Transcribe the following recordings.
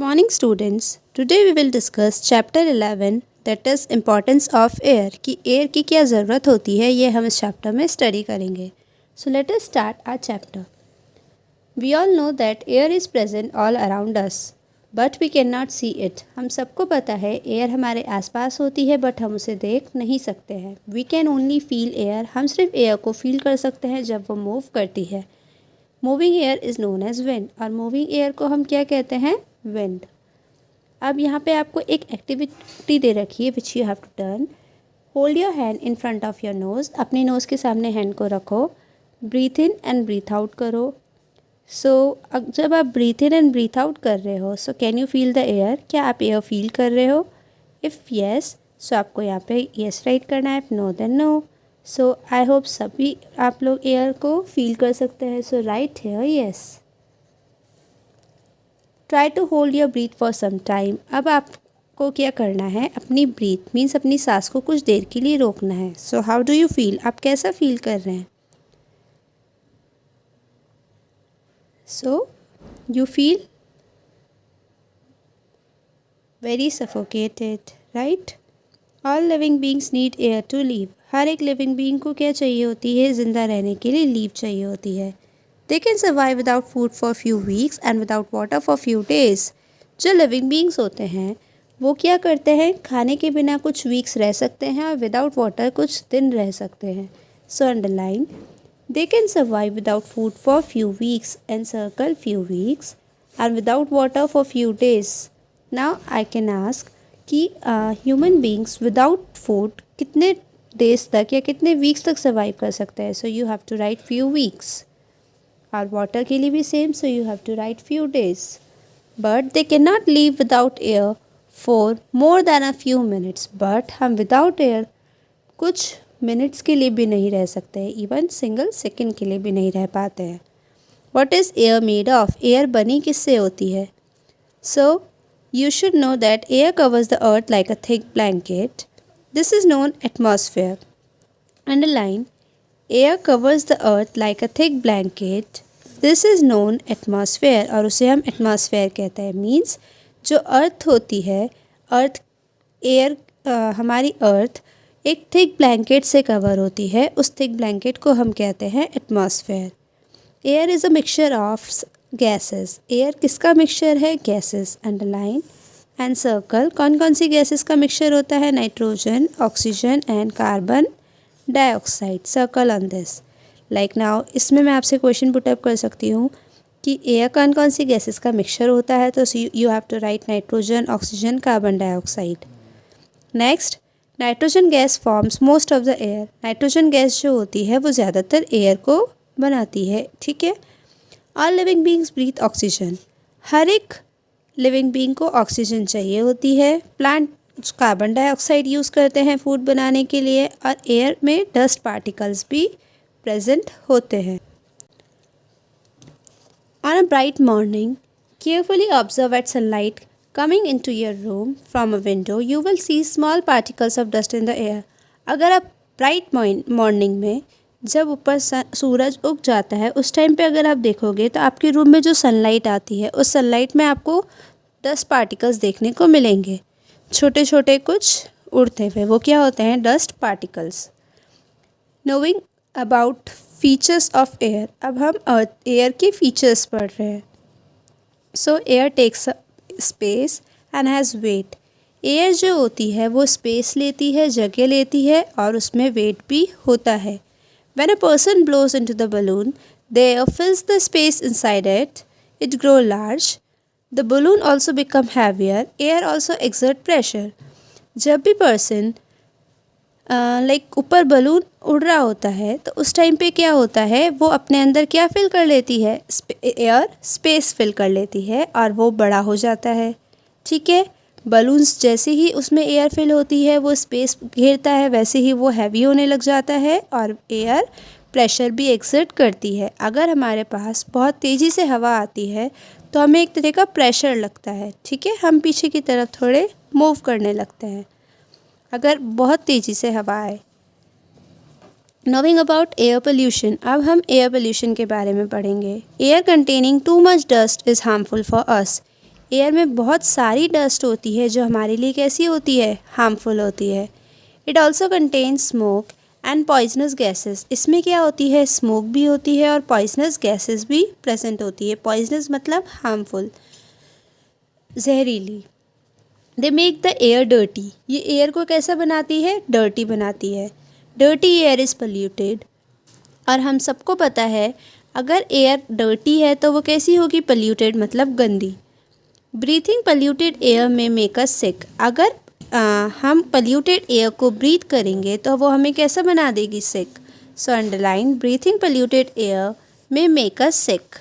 morning students. Today we will discuss chapter 11 that is importance of air कि air की क्या ज़रूरत होती है ये हम इस chapter में study करेंगे. So let us start our chapter. We all know that air is present all around us but we cannot see it. हम सबको पता है air हमारे आसपास होती है but हम उसे देख नहीं सकते हैं. We can only feel air. हम सिर्फ air को feel कर सकते हैं जब वो move करती है. Moving air is known as wind और मूविंग एयर को हम क्या कहते हैं विंड. अब यहाँ पे आपको एक एक्टिविटी दे रखी है which you have to turn. Hold your hand in front of your nose. अपनी नोज़ के सामने हैंड को रखो. Breathe in and breathe out करो. सो जब आप breathe in and breathe out कर रहे हो so can you feel the air. क्या आप एयर फील कर रहे हो. इफ़ येस सो आपको यहाँ पे येस राइट करना है. If no then no. So I hope सभी आप लोग एयर को फील कर सकते हैं. So right here yes. Try to hold your breath for some time. अब आपको क्या करना है अपनी ब्रीथ मीन्स अपनी सांस को कुछ देर के लिए रोकना है. So how do you feel. आप कैसा फील कर रहे हैं. So you feel very suffocated right. All living beings need air to live. हर एक लिविंग बीइंग को क्या चाहिए होती है ज़िंदा रहने के लिए लीव चाहिए होती है. दे can survive without food for few weeks and without water for few days. जो लिविंग बीइंग्स होते हैं वो क्या करते हैं खाने के बिना कुछ वीक्स रह सकते हैं और विदाउट वाटर कुछ दिन रह सकते हैं. So underline they can survive without food for few weeks and circle few weeks and without water for few days. Now I can ask कि ह्यूमन बीइंग्स विदाउट फूड कितने डेज तक या कितने वीक्स तक सर्वाइव कर सकते हैं. So you have to write few weeks. और वाटर के लिए भी same. So you have to write few days. But they can not live without air for more than a few minutes. But हम without air कुछ minutes के लिए भी नहीं रह सकते हैं. इवन सिंगल सेकेंड के लिए भी नहीं रह पाते हैं. What is air made of. Air बनी किससे होती है. सो you should know that air covers the earth like a thick blanket. This is known atmosphere. Underline, air covers the earth like a thick blanket. This is known atmosphere और उसे हम atmosphere कहते हैं. Means जो earth होती है earth air हमारी earth एक thick blanket से cover होती है. उस thick blanket को हम कहते हैं atmosphere. Air is a mixture of gases. Air किसका मिक्सचर है गैसेस. Underline and circle. कौन कौन सी गैसेस का मिक्सचर होता है nitrogen oxygen and carbon dioxide. Circle on this. Like now इसमें मैं आपसे क्वेश्चन पुटअप कर सकती हूँ कि एयर कौन कौन सी गैसेस का मिक्सचर होता है. तो you have to write nitrogen oxygen carbon dioxide. Next nitrogen gas forms most of the air. Nitrogen gas जो होती है वो ज़्यादातर एयर को बनाती है. ठीक है. All living beings breathe oxygen. हर एक लिविंग बींग को ऑक्सीजन चाहिए होती है. प्लांट कार्बन डाइऑक्साइड यूज़ करते हैं फूड बनाने के लिए और एयर में डस्ट पार्टिकल्स भी प्रेजेंट होते हैं. On a bright morning carefully observe eight sunlight coming into your room from a window. You will C small particles of dust in the air. अगर आप ब्राइट मॉर्निंग में जब ऊपर सूरज उग जाता है उस टाइम पे अगर आप देखोगे तो आपके रूम में जो सनलाइट आती है उस सनलाइट में आपको डस्ट पार्टिकल्स देखने को मिलेंगे. छोटे छोटे कुछ उड़ते हुए वो क्या होते हैं dust particles. Knowing about features of air. अब हम एयर के फीचर्स पढ़ रहे हैं. So air takes space and has weight. Air जो होती है वो स्पेस लेती है जगह लेती है और उसमें वेट भी होता है. When a person blows into the balloon, the air fills the space inside it. It grows large. The balloon also become heavier. Air also exert pressure. जब भी person ऊपर बलून उड़ रहा होता है तो उस टाइम पे क्या होता है वो अपने अंदर क्या फिल कर लेती है एयर स्पेस फिल कर लेती है और वो बड़ा हो जाता है. ठीक है. बलून्स जैसे ही उसमें एयर फिल होती है वो स्पेस घेरता है वैसे ही वो हैवी होने लग जाता है और एयर प्रेशर भी एक्सर्ट करती है. अगर हमारे पास बहुत तेज़ी से हवा आती है तो हमें एक तरह का प्रेशर लगता है. ठीक है. हम पीछे की तरफ थोड़े मूव करने लगते हैं अगर बहुत तेज़ी से हवा आए. Knowing about air pollution. अब हम एयर पोल्यूशन के बारे में पढ़ेंगे. Air containing too much dust is harmful for us. Air में बहुत सारी डस्ट होती है जो हमारे लिए कैसी होती है, हार्मफुल होती है। It also contains smoke and poisonous gases. इसमें क्या होती है, स्मोक भी होती है और पॉइजनस गैसेस भी प्रेजेंट होती है। पॉइजनस मतलब हार्मफुल, जहरीली। They make the air dirty. ये एयर को कैसा बनाती है, डर्टी बनाती है। Dirty air is polluted. और हम सबको पता है अगर एयर डर्टी है तो वो कैसी होगी, पोल्यूटेड मतलब गंदी। ब्रीथिंग पोल्यूटेड एयर में मेक अस सिक। अगर हम पोल्यूटेड एयर को ब्रीथ करेंगे तो वो हमें कैसा बना देगी, sick. So underline, breathing polluted air में make us sick.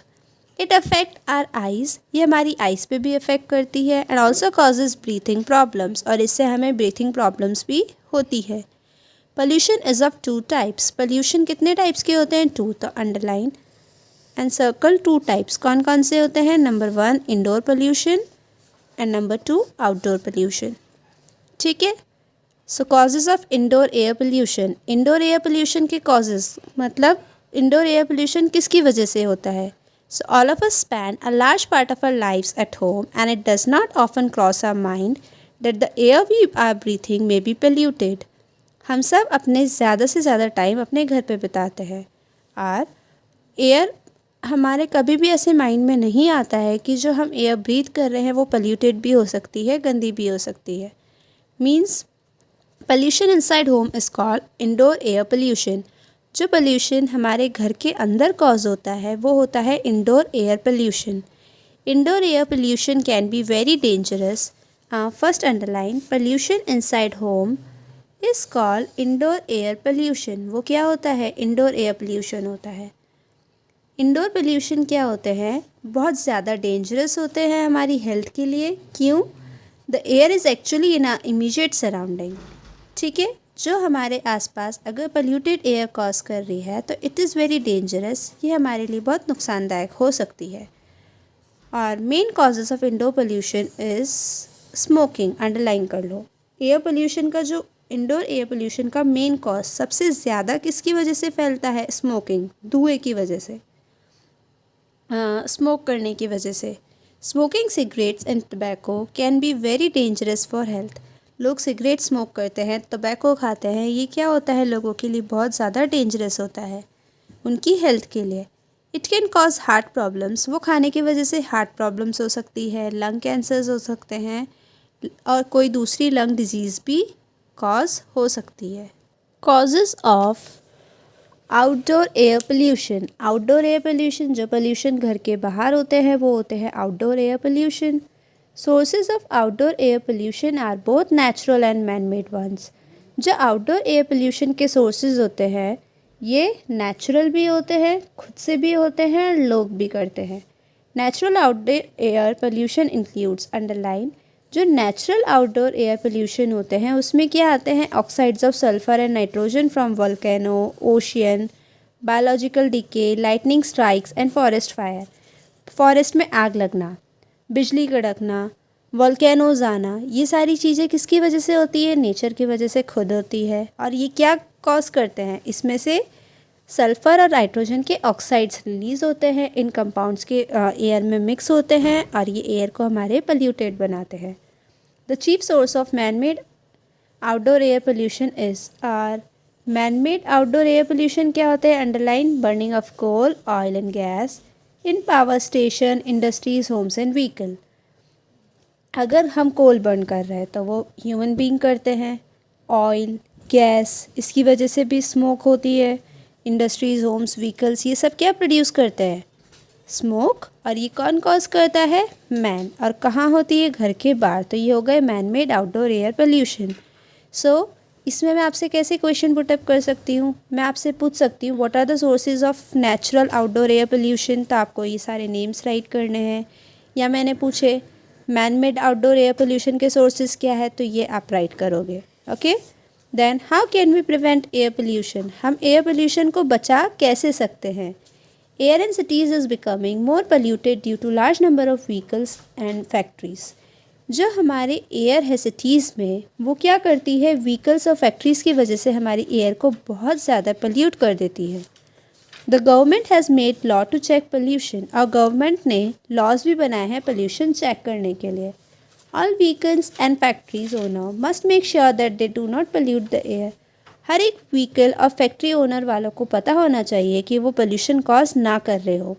It affect our eyes. ये हमारी आइज़ पे भी अफेक्ट करती है। And also causes breathing problems. और इससे हमें ब्रीथिंग प्रॉब्लम्स भी होती है। Pollution is of 2 types. Pollution कितने टाइप्स के होते हैं, 2। तो अंडरलाइन एंड सर्कल 2 टाइप्स। कौन कौन से होते हैं, number 1 indoor pollution and number 2 outdoor pollution. ठीक है। So causes of indoor air pollution. Indoor air pollution के कॉजेज़ मतलब इंडोर एयर पोल्यूशन किसकी वजह से होता है। So all of us spend a large part of our lives at home and it does not often cross our mind that the air we are breathing may be polluted. हम सब अपने ज़्यादा से ज़्यादा टाइम अपने घर पे बिताते हैं और एयर हमारे कभी भी ऐसे माइंड में नहीं आता है कि जो हम एयर ब्रीथ कर रहे हैं वो पोल्यूटेड भी हो सकती है, गंदी भी हो सकती है। Means pollution inside home is called indoor air pollution. जो पोल्यूशन हमारे घर के अंदर कॉज होता है वो होता है indoor air pollution. Indoor air pollution can be very dangerous. First underline, pollution inside home is called indoor air pollution. वो क्या होता है, इंडोर एयर पोल्यूशन होता है। इंडोर पोल्यूशन क्या होते हैं, बहुत ज़्यादा डेंजरस होते हैं हमारी हेल्थ के लिए। क्यों, the air is actually in our immediate surrounding. ठीक है, जो हमारे आसपास अगर पोल्यूटेड एयर कॉज कर रही है तो इट इज़ वेरी डेंजरस। ये हमारे लिए बहुत नुकसानदायक हो सकती है। और main causes of indoor pollution is smoking. Underline कर लो, एयर पोल्यूशन का जो इंडोर एयर पोल्यूशन का मेन कॉज सबसे ज़्यादा किसकी वजह से फैलता है, स्मोकिंग, धुएँ की वजह से, स्मोक करने की वजह से। Smoking cigarettes and tobacco can be very dangerous for health. लोग सिगरेट स्मोक करते हैं, टबैको खाते हैं, ये क्या होता है, लोगों के लिए बहुत ज़्यादा डेंजरस होता है उनकी हेल्थ के लिए। It can cause heart problems. वो खाने की वजह से हार्ट प्रॉब्लम्स हो सकती है, लंग कैंसर्स हो सकते हैं और कोई दूसरी लंग डिजीज़ भी कॉज हो सकती है। Causes of outdoor air pollution. Outdoor air pollution, जो पोल्यूशन घर के बाहर होते हैं वो होते हैं outdoor air pollution. Sources of outdoor air pollution are both natural and man made ones. जो आउटडोर एयर पोल्यूशन के सोर्सेज होते हैं ये नेचुरल भी होते हैं, खुद से भी होते हैं, लोग भी करते हैं। Natural outdoor air pollution includes, underline, जो नेचुरल आउटडोर एयर पोल्यूशन होते हैं उसमें क्या आते हैं, oxides of sulphur and nitrogen from volcano, ocean, biological decay, lightning strikes and forest fire. Forest में आग लगना, बिजली कड़कना, वोल्केनोज आना, ये सारी चीज़ें किसकी वजह से होती है, नेचर की वजह से खुद होती है। और ये क्या कॉज करते हैं, इसमें से सल्फ़र और नाइट्रोजन के ऑक्साइड्स रिलीज़ होते हैं, इन कंपाउंड्स के एयर में मिक्स होते हैं और ये एयर को हमारे पोल्यूटेड बनाते हैं। The chief source of man made outdoor air pollution is are man made outdoor air pollution क्या होते हैं, underline, burning of coal, oil and gas in power station, industries, homes and vehicle. अगर हम कोल burn कर रहे हैं तो वो ह्यूमन बीइंग करते हैं, ऑयल, गैस, इसकी वजह से भी स्मोक होती है। इंडस्ट्रीज़, होम्स, व्हीकल्स, ये सब क्या प्रोड्यूस करते हैं, स्मोक। और ये कौन कॉज करता है, मैन। और कहाँ होती है, घर के बाहर। तो ये हो गए man made outdoor air pollution. So इसमें मैं आपसे कैसे क्वेश्चन पुटअप कर सकती हूँ, मैं आपसे पूछ सकती हूँ what are the sources of natural outdoor air pollution. तो आपको ये सारे नेम्स राइट करने हैं। या मैंने पूछे man made outdoor air pollution के सोर्सेज क्या है, तो ये आप राइट करोगे। Okay, then how can we prevent air pollution. हम एयर पोल्यूशन को बचा कैसे सकते हैं। Air in cities is becoming more polluted due to large number of vehicles and factories. जो हमारे एयर है सिटीज़ में वो क्या करती है, व्हीकल्स और फैक्ट्रीज़ की वजह से हमारी एयर को बहुत ज़्यादा पोल्यूट कर देती है। The government has made law to check pollution, और गवर्नमेंट ने लॉज भी बनाए हैं पोल्यूशन चेक करने के लिए. All vehicles and factories owner must make sure that they do not pollute the air. हर एक व्हीकल और फैक्ट्री ओनर वालों को पता होना चाहिए कि वो पोल्यूशन कॉज ना कर रहे हो.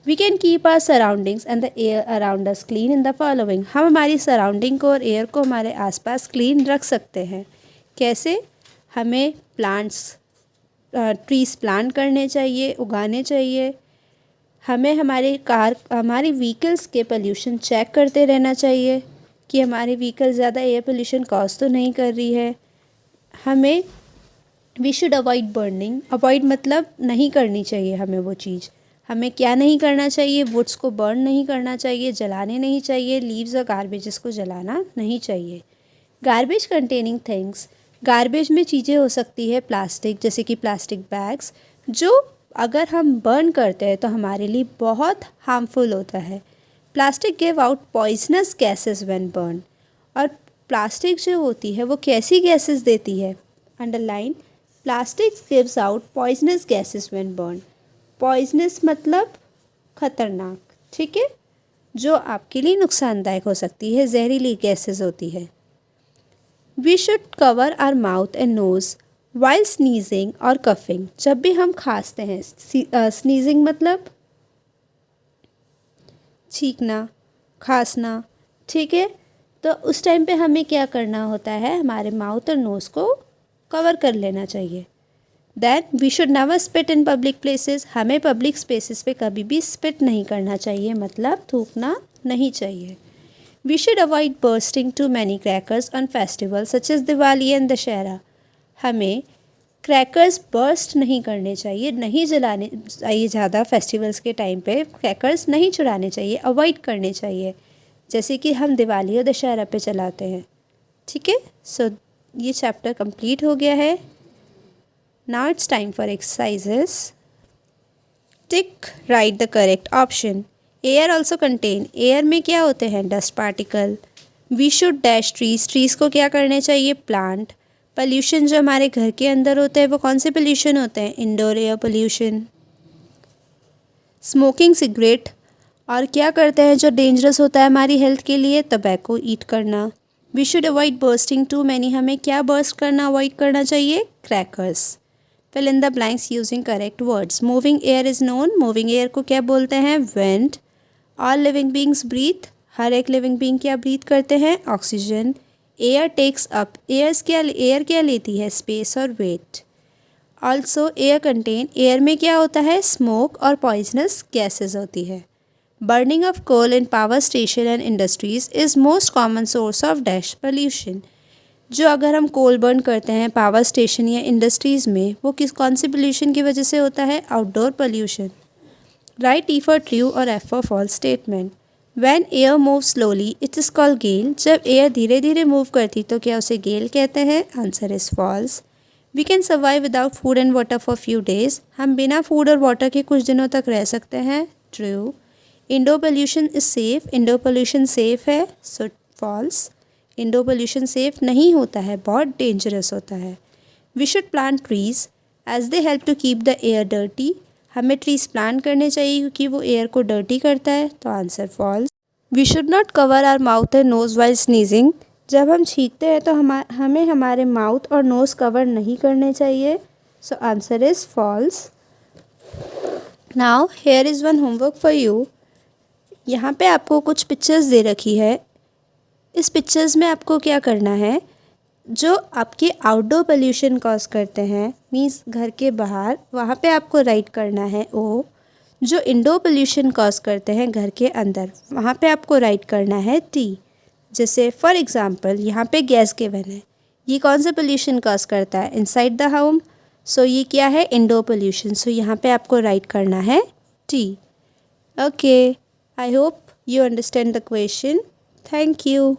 We can keep our surroundings and the air around us clean in the following. हम हमारी सराउंडिंग को और एयर को हमारे आसपास क्लीन रख सकते हैं. कैसे? हमें ट्रीज़ प्लांट करने चाहिए, उगाने चाहिए. हमें हमारी व्हीकल्स के पोल्यूशन चेक करते रहना चाहिए कि हमारी व्हीकल ज़्यादा एयर पोल्यूशन कॉज तो नहीं कर रही है. हमें we should avoid burning. Avoid मतलब नहीं करनी चाहिए हमें वो चीज़. हमें क्या नहीं करना चाहिए? वुड्स को बर्न नहीं करना चाहिए, जलाने नहीं चाहिए. लीव्स और गार्बेजेस को जलाना नहीं चाहिए. गार्बेज कंटेनिंग थिंग्स, गार्बेज में चीज़ें हो सकती है प्लास्टिक, जैसे कि प्लास्टिक बैग्स, जो अगर हम बर्न करते हैं तो हमारे लिए बहुत हार्मफुल होता है. Plastic give out poisonous gases when burn. और प्लास्टिक जो होती है वो कैसी गैसेस देती है? Underline, plastic gives out poisonous gases when burn. Poisonous मतलब खतरनाक, ठीक है, जो आपके लिए नुकसानदायक हो सकती है, जहरीली गैसेस होती है. We should cover our mouth and nose while sneezing और कफिंग. जब भी हम खांसते हैं, स्नीजिंग मतलब छींकना, खांसना, ठीक है, तो उस टाइम पे हमें क्या करना होता है? हमारे माउथ और नोज़ को कवर कर लेना चाहिए. Then we should never spit in public places. हमें पब्लिक स्पेसेस पे कभी भी स्पिट नहीं करना चाहिए, मतलब थूकना नहीं चाहिए. We should avoid bursting too many crackers on festivals such as Diwali and Dussehra. हमें क्रैकर्स बर्स्ट नहीं करने चाहिए, नहीं जलाने चाहिए ज़्यादा. फेस्टिवल्स के टाइम पे क्रैकर्स नहीं चुराने चाहिए, अवॉइड करने चाहिए, जैसे कि हम दिवाली और दशहरा पे चलाते हैं, ठीक है. सो ये चैप्टर कंप्लीट हो गया है. Now it's time for exercises. Tick, right the correct option. Air also contain, air में क्या होते हैं? Dust particle. We should dash trees, trees को क्या करने चाहिए? प्लांट. पोल्यूशन जो हमारे घर के अंदर होते हैं वो कौन से पोल्यूशन होते हैं? Indoor air pollution. Smoking cigarette. और क्या करते हैं जो डेंजरस होता है हमारी हेल्थ के लिए? टबैको ईट करना. We should avoid bursting too many, हमें क्या बर्स्ट करना अवॉइड करना चाहिए? Crackers. Fill in the blanks using correct words. Moving air is known, moving air को क्या बोलते हैं? Wind. All living beings breathe, हर एक लिविंग बींग क्या ब्रीथ करते हैं? Oxygen. Air takes up, air क्या लेती है? स्पेस और weight. Also air contain, air में क्या होता है? स्मोक और पॉइजनस गैसेस होती है. Burning of coal in power station and industries is most common source of dash pollution. जो अगर हम कोल बर्न करते हैं पावर स्टेशन या इंडस्ट्रीज़ में, वो कौन सी पोल्यूशन की वजह से होता है? Outdoor pollution. Write T for true और F for false statement. When air moves slowly, it is called gale. जब एयर धीरे धीरे मूव करती तो क्या उसे गेल कहते हैं? Answer is false. We can survive without food and water for few days. हम बिना फूड और वाटर के कुछ दिनों तक रह सकते हैं. True. Indoor pollution is safe, indoor pollution safe है. So false. Indoor pollution safe नहीं होता है, बहुत डेंजरस होता है. We should plant trees as they help to keep the air dirty. हमें ट्रीज़ प्लांट करने चाहिए क्योंकि वो एयर को डर्टी करता है. तो answer false. We should not cover our mouth and nose while sneezing. जब हम छींकते हैं तो हमें हमारे माउथ और नोज़ कवर नहीं करने चाहिए. So answer is false. Now here is one homework for you. यहाँ पे आपको कुछ पिक्चर्स दे रखी है. इस पिक्चर्स में आपको क्या करना है? जो आपके आउटडोर पोल्यूशन कॉज करते हैं, मीन्स घर के बाहर, वहाँ पे आपको राइट करना है ओ. जो इंडोर पोल्यूशन कॉज करते हैं घर के अंदर, वहाँ पे आपको राइट करना है टी. जैसे फॉर एग्ज़ाम्पल यहाँ पे गैस गिवन है, ये कौन सा पोल्यूशन कॉज करता है? Inside the home. सो ये क्या है? Indoor pollution. सो यहाँ पे आपको राइट करना है T. Okay, I hope you understand the question. Thank you.